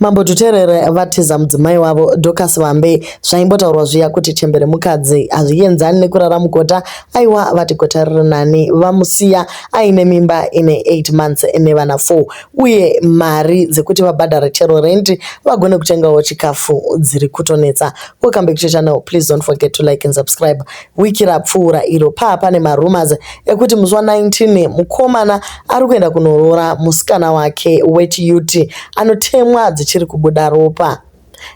Mambo Duterere vatiza mudzimai wavo Dorcas Vambe zvaimbotaurwa zviya kuti Chembere mukadzi hazvienzani nekurara mugota. Aiwa vati gota riri nani, vamusiya aine mimba ine 8 months nevana 4 uye mari dzekuti vabhadhare chero rent vagone kutengawo chikafu dziri kutonetsa. Welcome back to the channel. Please don't forget to like and subscribe. Wiki rapfuura iro pane marumors ekuti musi wa19 mukomana ari kuenda kunorora musikana wake wet youth anotemwa dzichiri kubuda ropa.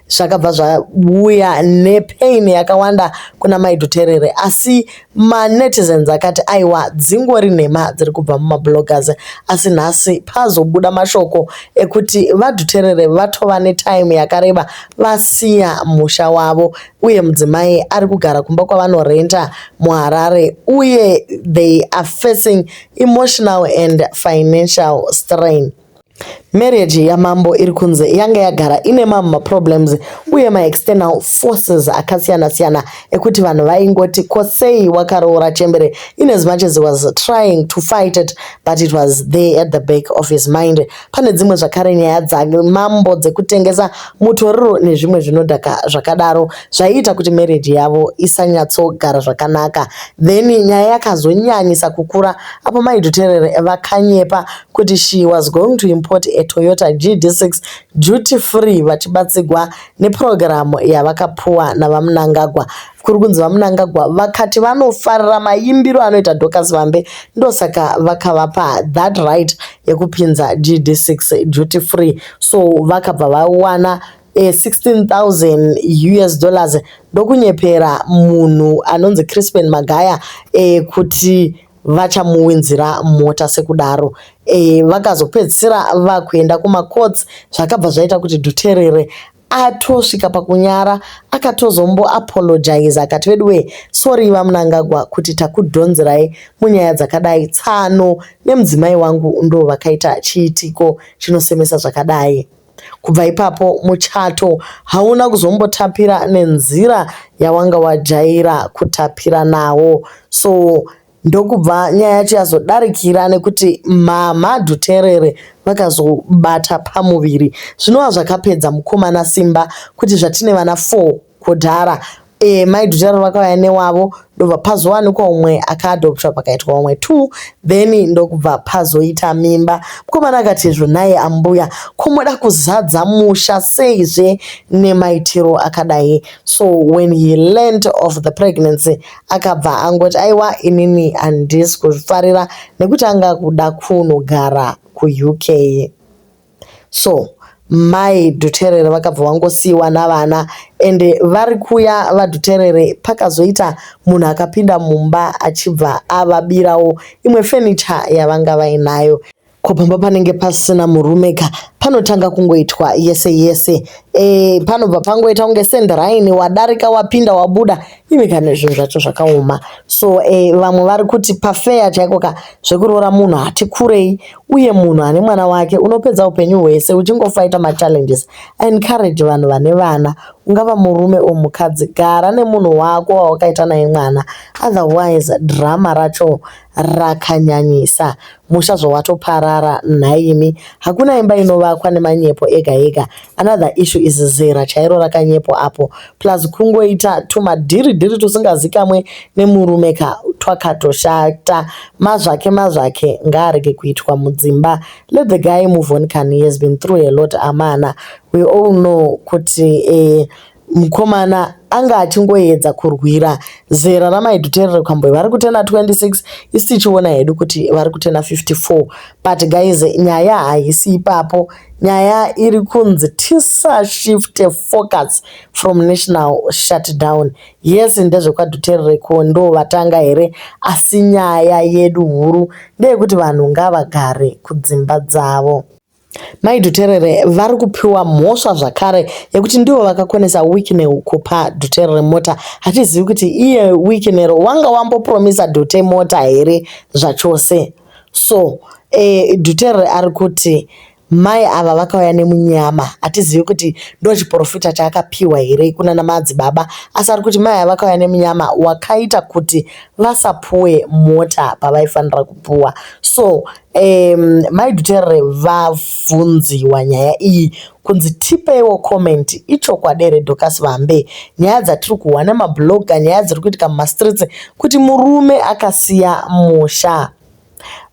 Zvakabva zvauya nepain yakawanda kuna Mai Duterere, asi manetizens akati aiwa dzingori nhema dziri kubva mumabloggers, asi nhasi pazobuda mashoko ekuti vaDuterere vatova netime yakareba vasiya musha wavo uye mudzimai ari kugara kumba kwavanorenta muHarare uye they are facing emotional and financial strain. Marriage yamambo iri kunze yanga yagara ine mamma problems uye external forces akasiyana siyana ekuti vanhu vaingoti kosei wakaroora Chembere, in as much as he was trying to fight it, but it was there at the back of his mind. Pane dzimwe zvakare nyaya dzamambo dzekutengesa mutoriro nezvimwe zvinodhaka zvakadaro zvaita kuti marriage yavo isanyatsogara zvakanaka. Then nyaya yakazonyanyisa kukura apo Mai Duterere vakanyepa kuti she was going to import a Toyota GD6 duty free vachibatsigwa nepurogiramu yavakapuwa navaMnangagwa. Kuri kunzi vaMnangagwa vakati vanofarira maimbiro anoita Dorcas Vambe, ndosaka vakavapa that right yekupinza GD6 duty free. So vakabva vawana $16,000 ndokunyepera munhu anonzi Crispin Magaya kuti vachamuwinzira mota sekudaro. Vakazopedzisira vakuenda kumacourts, zvakabva zvaita kuti Duterere atosvika pakunyara akatozombo apologize akati wedwe sorry vaMnangagwa kuti takudhonzerai munyaya dzakadai, tsano nemudzimai wangu ndo vakaita chiitiko chinosemesa zvakadai. Kubva ipapo muchato hauna kuzombotapira nenzira yawanga wajaira kutapira nawo. So ndokubva nyaya yacho yazodarikira nekuti mama Duterere vakazobata pamuviri. Zvinova zvakapedza mukomana simba kuti zvatine vana 4 kudhara. Mai Duterere vakauya newavo ndobva pazowanikwa umwe akaadoptwa pakaitwa umwe 2, then ndokubva pazoita mimba. Mukomana akati izvo naye ambuya komoda kuzadza musha seizve nemaitiro akadai. So when he learned of the pregnancy akabva angoti aiwa inini handisi kuzvifarira nekuti anga kuda kunogara kuUK. So Mai Duterere vakabva vangosiyiwa navana ende vari kuya vaDuterere pakazoita munhu akapinda mumba achibva avabirawo imwe furniture yavanga vainayo. Kopamba panenge pasina murumeka panotanga kungoitwa yese yese. Panobva pangoita kunge sendiraini wadarika wapinda wabuda imika nezvinhu zvacho zvakaoma. So vamwe vari kuti pafeya chaikoka zvekuroora munhu hati kurei uye munhu ane mwana wake unopedza upenyu hwese uchingofaita machallenges. Encourage vanhu vane vana, ungava murume o mukadzi, gara nemunhu wako wawakaita naye mwana, otherwise drama racho rakanyanyisa. Musha zvawatoparara nhaimi, hakuna imba inovakwa nemanyepo ega ega. Another issue is zera chairo rakanyepo apo, plus kungoita tumadhiridhiri tusingazikamwe nemurumeka twakatoshata. Mazvake ngaarege kuitwa mudzimba. Let the guy move on, can he has been through a lot amana. We all know kuti mukomana anga achingoedza kurwira zera raMai Duterere kwambo vari kutena 26 isi tichiona hedu kuti vari kutena 54. But guys, nyaya haisi ipapo. Nyaya iri kunzi tisashifte focus from national shutdown. Yes, ndezvekwaDuterere ko ndo vatanga here, asi nyaya yedu huru ndeyekuti vanhu ngavagare kudzimba dzavo. Mai Duterere vari kupiwa mhosva zvakare yekuti ndivo vakakonesa Wicknell kupa Duterere mota. Hatizivi kuti iye Wicknell wanga wambopromisa Dute mota here zvachose. So Duterere ari kuti mai ava vakauya nemunyama. Hatizivi kuti ndo chiprofita chaakapiwa here kuna namadzibaba, asi ari kuti mai ava vakauya nemunyama wakaita kuti vasapuwe mota pavaifanira kupuwa. So mai Dutere vabvunziwa nyaya iyi kunzi tipeiwo comment. Ichokwadi here Dorcas Vambe, nyaya dzatiri kuwana namabhloga, nyaya dziri kuitika mumastreets kuti murume akasiya musha?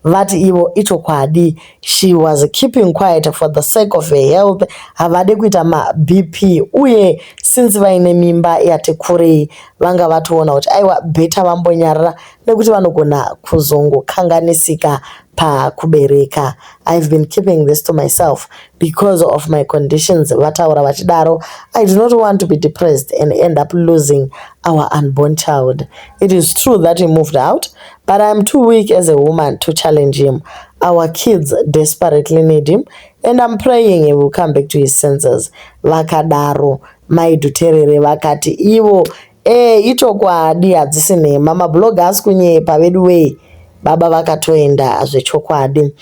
Vati ivo ichokwadi. She was keeping quiet for the sake of her health. Havade kuita ma-BP uye since vaine mimba yati kurei vanga vatoona kuti aiwa beta vambonyarara nekuti vanogona kuzongokanganisika pakubereka. I've been keeping this to myself because of my conditions. Vataura vachidaro, I do not want to be depressed and end up losing our unborn child. It is true that he moved out, but I'm too weak as a woman to challenge him. Our kids desperately need him, and I'm praying he will come back to his senses. Vakadaro mai Dutere vakati ivo ichokwadi hadzisi nhema. Mabhloga asi kunyepa vedu wei. Baba vakatoenda zvechokwadi.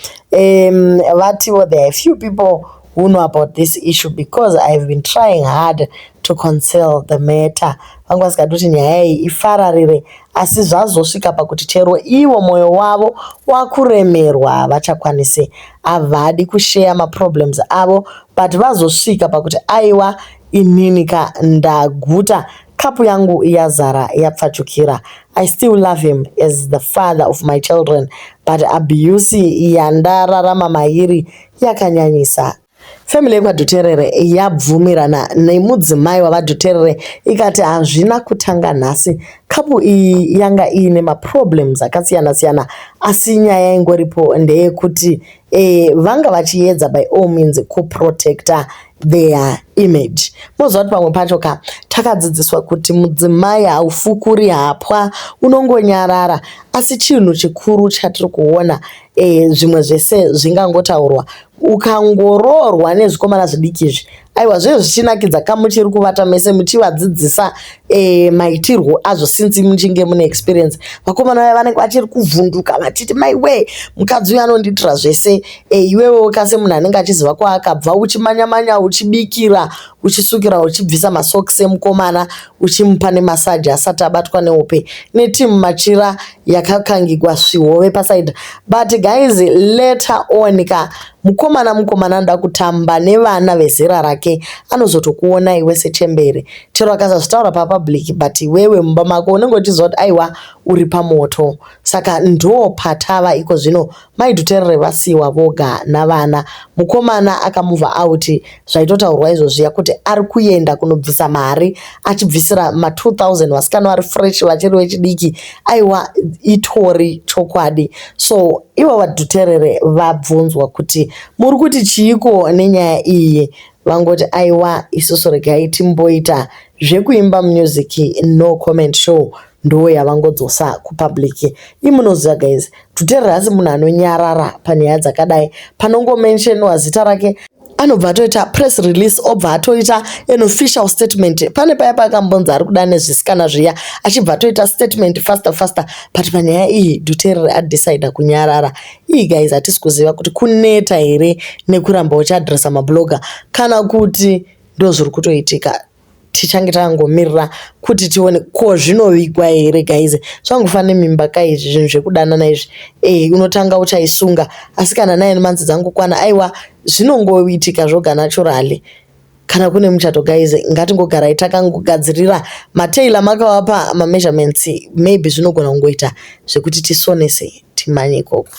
Vatiwo there are a few people who know about this issue because I've been trying hard to conceal the matter. Vanga vasikatoti nyaya iyi ifararire, asi zvazosvika pakuti chero ivo mwoyo wavo wakuremerwa havachakwanisi. Havadi kushare maproblems avo, but vazosvika pakuti aiwa ininika ndaguta, kapu yangu yazara yapfachukira. I still love him as the father of my children, but abuse yandararama mairi yakanyanyisa. Family yevaDutere yabvumirana nemudzimai wavaDutere ikati hazvina kutanga nhasi. Kapu iyi yanga ine maproblems akasiyana siyana, asi nyaya ingoripo ndeyekuti vanga vachiedza by all means kuprotecta their image. Mozoti pamwe pacho takadzidziswa kuti mudzimai haufukuri hapwa, unongonyarara. Asi chinhu chikuru chatiri kuona zvimwe zvese zvingangotaurwa ukangoroorwa nezvikomana zvidiki izvi, aiwa zvinhu zvichinakidza kamuchiri kuvata mese muchivadzidzisa maitirwo azvo since muchinge mune experience. Vakomana vaya vanenge vachiri kuvhunduka vachiti maiwe mukadzi uyu anondiitira zvese, iwewe kase munhu anenge achiziva kwaakabva, uchimanya-manya, uchibikira, uchisukira, uchibvisa masokisi emukomana, uchimupa nemasaji asati abatwa nehope, netimu machira yakakangigwa svihove pasaidha. But guys, later on mukomana anoda kutamba nevana vezera rake anozotokuona iwe sechembere. Chero akasazvitaura papublic, but iwewe mumba mako unenge uchiziva kuti aiwa uri pamoto. Saka ndo patava iko zvino mai Dutere vasiwa voga navana. Mukomana akamove out, zvaitotaurwa izvozviya kuti ari kuenda kunobvisa mari, achibvisira ma2000 vasikana vari fresh vachiri vechidiki. Aiwa itori chokwadi. So ivo vaDutere vabvunzwa kuti muri kuti chiiko nenyaya iyi, vangoti aiwa isusu regai timboita zvekuimba music no comment show ndo yavangodzosa kupublic. Imunoziva guys, Dutere hasi munhu anonyarara panyaya dzakadai. Panongomentionwa zita rake anobva atoita press release, obva atoita an official statement. Pane paya pakambonza ari kuda nezvisikana zviya, achibva atoita statement faster. But panyaya iyi Dutere adecida kunyarara. Iyi guys hatisi kuziva kuti kuneta here nekuramba uchadresa mabloga kana kuti ndo zviri kutoitika. Tichange tangomirira kuti tione ko zvinovigwa here guys. Zvangofanira mimba kaizvi zvinhu zvekudanana izvi, unotanga uchaisunga, asi kana naye nemanzi dzangu kwana aiwa zvinongoitika zvoga naturally. Kana kune muchato guys, ngatingogarai takangogadzirira mataila makavapa measurements, maybe zvinogona kungoita zvekuti tisonese timanye ikoko.